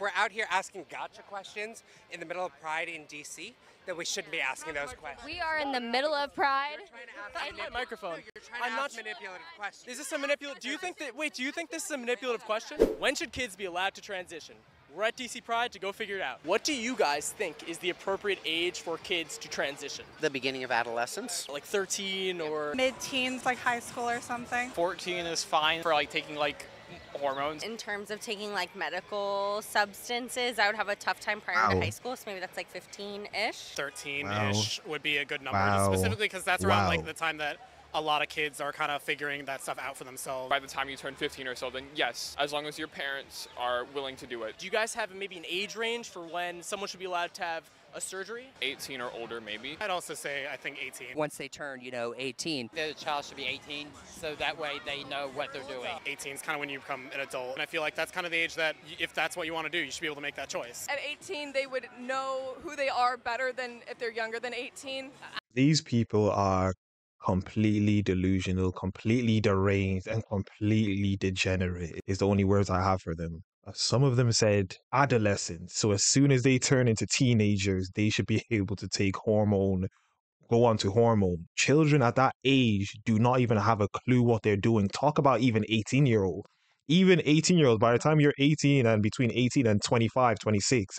we're out here asking gotcha questions in the middle of Pride in DC, then we shouldn't be asking those questions. We are in the middle of Pride. Microphone. You're trying to ask manipulative questions. Is this a manipulative? Do you think this is a manipulative question? When should kids be allowed to transition? We're at DC Pride to go figure it out. What do you guys think is the appropriate age for kids to transition? The beginning of adolescence. Like 13 or mid-teens, like high school or something. 14 is fine for like taking like hormones. In terms of taking like medical substances, I would have a tough time prior to high school, so maybe that's like 15-ish. 13-ish would be a good number, specifically because that's around like the time that a lot of kids are kind of figuring that stuff out for themselves. By the time you turn 15 or so, then yes, as long as your parents are willing to do it. Do you guys have maybe an age range for when someone should be allowed to have a surgery? 18 or older, maybe. I'd also say, I think 18. Once they turn, 18. The child should be 18, so that way they know what they're doing. 18 is kind of when you become an adult. And I feel like that's kind of the age that, if that's what you want to do, you should be able to make that choice. At 18, they would know who they are better than if they're younger than 18. These people are completely delusional, completely deranged, and completely degenerate is the only words I have for them. Some of them said adolescents, so as soon as they turn into teenagers, they should be able to take go on to hormone. Children at that age do not even have a clue what they're doing. Talk about even 18-year-old. Even 18-year-olds, by the time you're 18 and between 18 and 25, 26,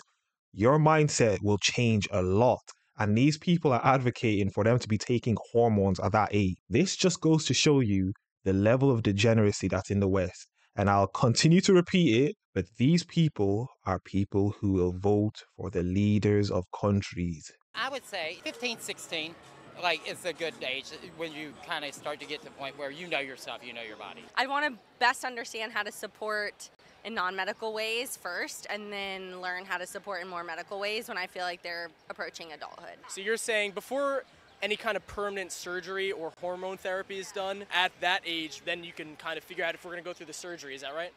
your mindset will change a lot. And these people are advocating for them to be taking hormones at that age. This just goes to show you the level of degeneracy that's in the West. And I'll continue to repeat it, but these people are people who will vote for the leaders of countries. I would say 15, 16, like, is a good age when you kind of start to get to the point where you know yourself, you know your body. I want to best understand how to support in non-medical ways first, and then learn how to support in more medical ways when I feel like they're approaching adulthood. So you're saying before any kind of permanent surgery or hormone therapy is done at that age, then you can kind of figure out if we're going to go through the surgery, is that right?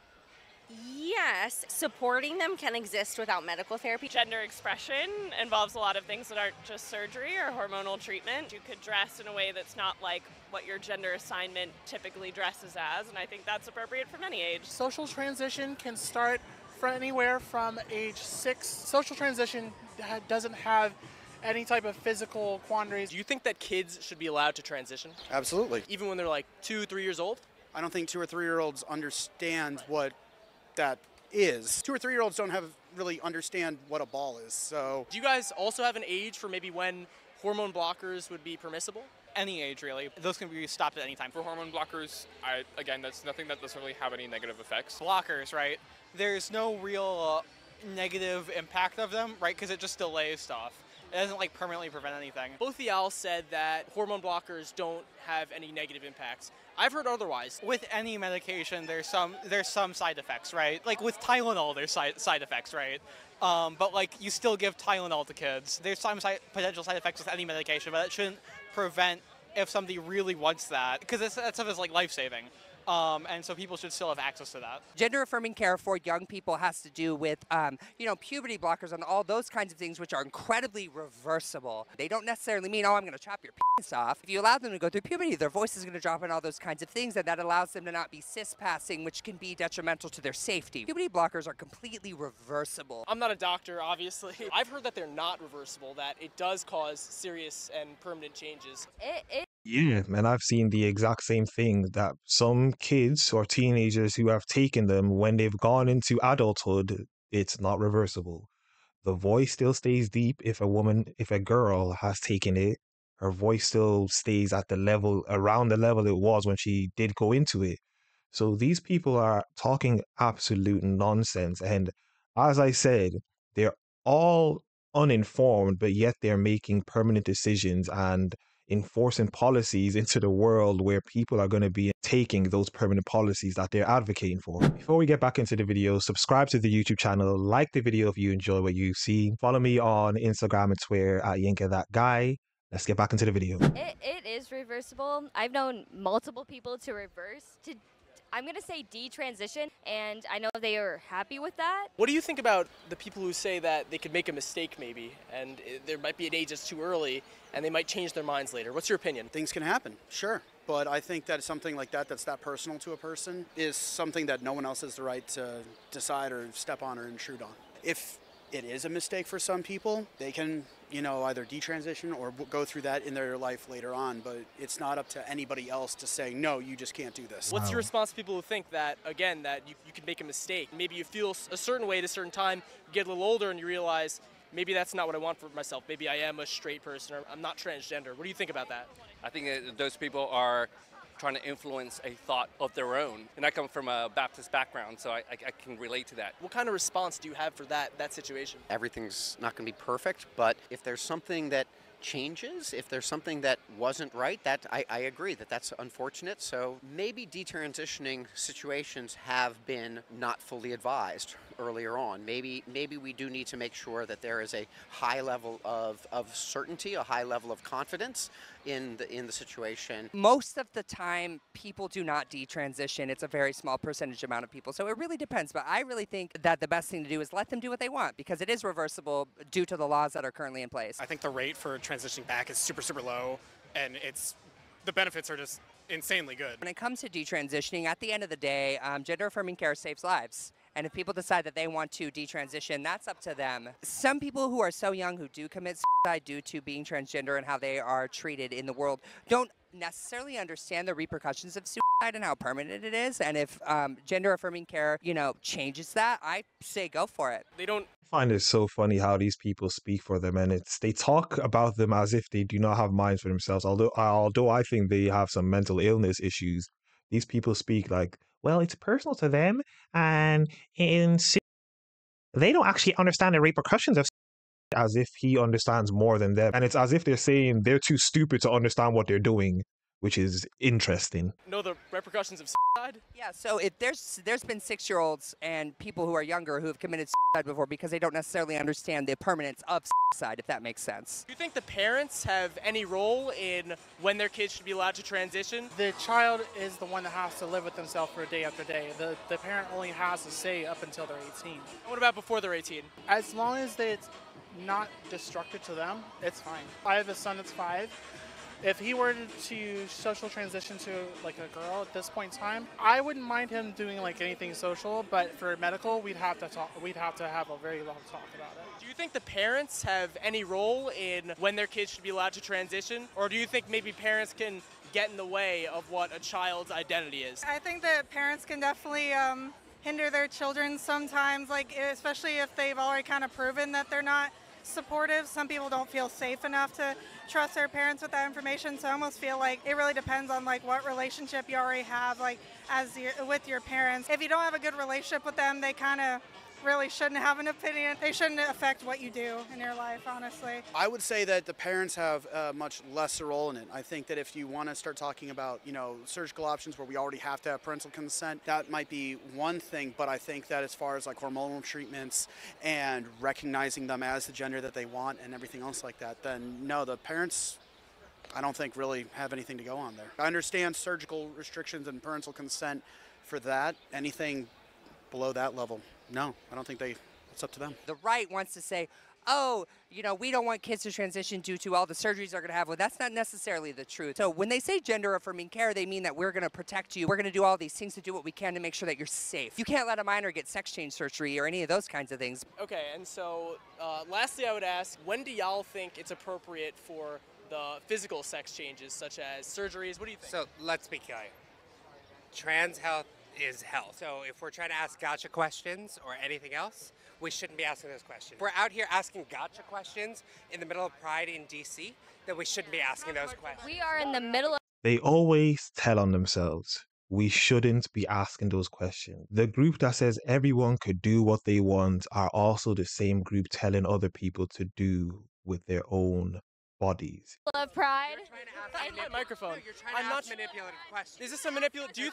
Yes, supporting them can exist without medical therapy. Gender expression involves a lot of things that aren't just surgery or hormonal treatment. You could dress in a way that's not like what your gender assignment typically dresses as, and I think that's appropriate from any age. Social transition can start from anywhere from age 6. Social transition doesn't have any type of physical quandaries. Do you think that kids should be allowed to transition? Absolutely. Even when they're like 2, 3 years old? I don't think 2 or 3-year-olds understand what that is. 2 or 3-year-olds don't really understand what a ball is, so. Do you guys also have an age for maybe when hormone blockers would be permissible? Any age, really. Those can be stopped at any time. For hormone blockers, again, that's nothing that doesn't really have any negative effects. Blockers, right? There's no real negative impact of them, right? Because it just delays stuff. It doesn't like permanently prevent anything. Both of y'all said that hormone blockers don't have any negative impacts. I've heard otherwise. With any medication, there's some side effects, right? Like with Tylenol, there's side effects, right? But like you still give Tylenol to kids. There's some potential side effects with any medication, but it shouldn't prevent if somebody really wants that, because that stuff is like life-saving. And so people should still have access to that. Gender-affirming care for young people has to do with, puberty blockers and all those kinds of things, which are incredibly reversible. They don't necessarily mean, I'm going to chop your penis off. If you allow them to go through puberty, their voice is going to drop and all those kinds of things, and that allows them to not be cis-passing, which can be detrimental to their safety. Puberty blockers are completely reversible. I'm not a doctor, obviously. I've heard that they're not reversible, that it does cause serious and permanent changes. Yeah, and I've seen the exact same thing, that some kids or teenagers who have taken them, when they've gone into adulthood, it's not reversible. The voice still stays deep. If a girl has taken it, her voice still stays at around the level it was when she did go into it. So these people are talking absolute nonsense. And as I said, they're all uninformed, but yet they're making permanent decisions and enforcing policies into the world where people are going to be taking those permanent policies that they're advocating for. Before we get back into the video, subscribe to the YouTube channel, like the video if you enjoy what you see. Follow me on Instagram and Twitter at YinkaThatGuy. Let's get back into the video. It is reversible. I've known multiple people to reverse, I'm going to say detransition, and I know they are happy with that. What do you think about the people who say that they could make a mistake maybe, and there might be an age that's too early, and they might change their minds later? What's your opinion? Things can happen, sure. But I think that something like that's that personal to a person is something that no one else has the right to decide or step on or intrude on. If it is a mistake for some people, they can, either detransition or go through that in their life later on, but it's not up to anybody else to say, no, you just can't do this. What's your response to people who think that, again, that you can make a mistake? Maybe you feel a certain way at a certain time, you get a little older and you realize, maybe that's not what I want for myself. Maybe I am a straight person or I'm not transgender. What do you think about that? I think that those people are trying to influence a thought of their own. And I come from a Baptist background, so I can relate to that. What kind of response do you have for that situation? Everything's not going to be perfect, but if there's something that changes, if there's something that wasn't right, that I agree that's unfortunate. So maybe detransitioning situations have been not fully advised earlier on. Maybe we do need to make sure that there is a high level of certainty, a high level of confidence in the situation. Most of the time, people do not detransition. It's a very small percentage amount of people. So it really depends. But I really think that the best thing to do is let them do what they want because it is reversible due to the laws that are currently in place. I think the rate for transitioning back is super, super low, and the benefits are just insanely good. When it comes to detransitioning, at the end of the day, gender-affirming care saves lives. And if people decide that they want to detransition, that's up to them. Some people who are so young who do commit suicide due to being transgender and how they are treated in the world don't necessarily understand the repercussions of suicide and how permanent it is. And if gender-affirming care, changes that, I say go for it. I find it so funny how these people speak for them, and they talk about them as if they do not have minds for themselves. Although I think they have some mental illness issues, these people speak like, well, it's personal to them, and they don't actually understand the repercussions of as if he understands more than them. And it's as if they're saying they're too stupid to understand what they're doing, which is interesting. Know the repercussions of suicide? Yeah, so if there's been 6-year-olds and people who are younger who have committed suicide before because they don't necessarily understand the permanence of suicide, if that makes sense. Do you think the parents have any role in when their kids should be allowed to transition? The child is the one that has to live with themselves for day after day. The parent only has to say up until they're 18. What about before they're 18? As long as it's not destructive to them, it's fine. I have a son that's 5. If he were to social transition to like a girl at this point in time, I wouldn't mind him doing like anything social, but for medical, we'd have to have a very long talk about it. Do you think the parents have any role in when their kids should be allowed to transition? Or do you think maybe parents can get in the way of what a child's identity is? I think that parents can definitely hinder their children sometimes, like especially if they've already kind of proven that they're not supportive. Some people don't feel safe enough to trust their parents with that information, so I almost feel like it really depends on like what relationship you already have with your parents. If you don't have a good relationship with them, they kind of really shouldn't have an opinion. They shouldn't affect what you do in your life, honestly. I would say that the parents have a much lesser role in it. I think that if you want to start talking about, surgical options where we already have to have parental consent, that might be one thing, but I think that as far as like hormonal treatments and recognizing them as the gender that they want and everything else like that, then no, the parents, I don't think really have anything to go on there. I understand surgical restrictions and parental consent for that. Anything below that level, no, I don't think it's up to them. The right wants to say, oh, we don't want kids to transition due to all the surgeries they're going to have. Well, that's not necessarily the truth. So when they say gender-affirming care, they mean that we're going to protect you. We're going to do all these things to do what we can to make sure that you're safe. You can't let a minor get sex change surgery or any of those kinds of things. Okay, and so lastly I would ask, when do y'all think it's appropriate for the physical sex changes such as surgeries? What do you think? So let's be clear. Trans health is health. So if we're trying to ask gotcha questions or anything else, we shouldn't be asking those questions. If we're out here asking gotcha questions in the middle of Pride in DC, then we shouldn't be asking those questions. We are in the middle of... They always tell on themselves. We shouldn't be asking those questions. The group that says everyone could do what they want are also the same group telling other people to do with their own bodies. Of Pride. Microphone. You're trying to ask manipulative questions. Is this a manipulative? Do you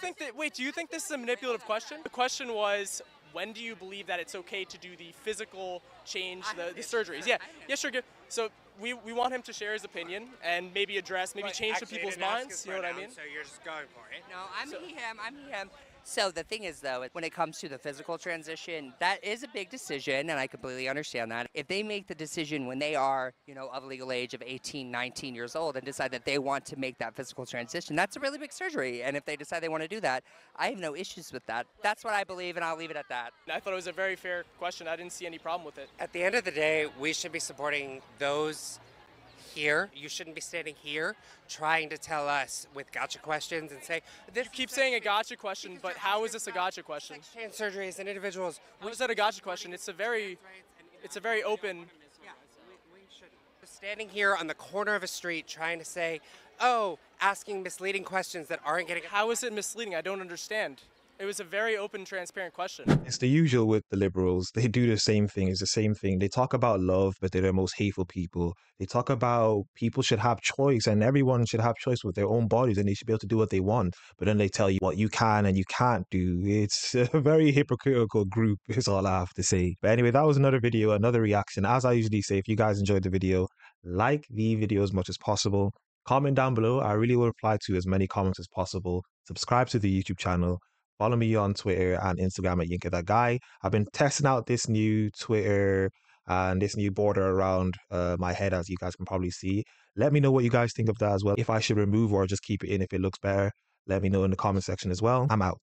think this is a manipulative question? The question was, when do you believe that it's okay to do the physical change, the surgeries? Yeah, sure. So we want him to share his opinion and maybe change some people's minds. You know what I mean? So you're just going for it. No, I'm him. So the thing is, though, when it comes to the physical transition, that is a big decision, and I completely understand that. If they make the decision when they are, of legal age of 18, 19 years old and decide that they want to make that physical transition, that's a really big surgery. And if they decide they want to do that, I have no issues with that. That's what I believe, and I'll leave it at that. I thought it was a very fair question. I didn't see any problem with it. At the end of the day, we should be supporting those here. You shouldn't be standing here trying to tell us with gotcha questions and say, you keep saying a gotcha question, but how is this a gotcha question? Sex change surgeries and individuals. How is that a gotcha question? It's a very open. Standing here on the corner of a street trying to say, oh, asking misleading questions that aren't getting. How is it misleading? I don't understand. It was a very open, transparent question. It's the usual with the liberals. They do the same thing. It's the same thing. They talk about love, but they're the most hateful people. They talk about people should have choice and everyone should have choice with their own bodies and they should be able to do what they want. But then they tell you what you can and you can't do. It's a very hypocritical group is all I have to say. But anyway, that was another video, another reaction. As I usually say, if you guys enjoyed the video, like the video as much as possible. Comment down below. I really will reply to as many comments as possible. Subscribe to the YouTube channel. Follow me on Twitter and Instagram at YinkaThatGuy. I've been testing out this new Twitter and this new border around my head, as you guys can probably see. Let me know what you guys think of that as well. If I should remove or just keep it in if it looks better, let me know in the comment section as well. I'm out.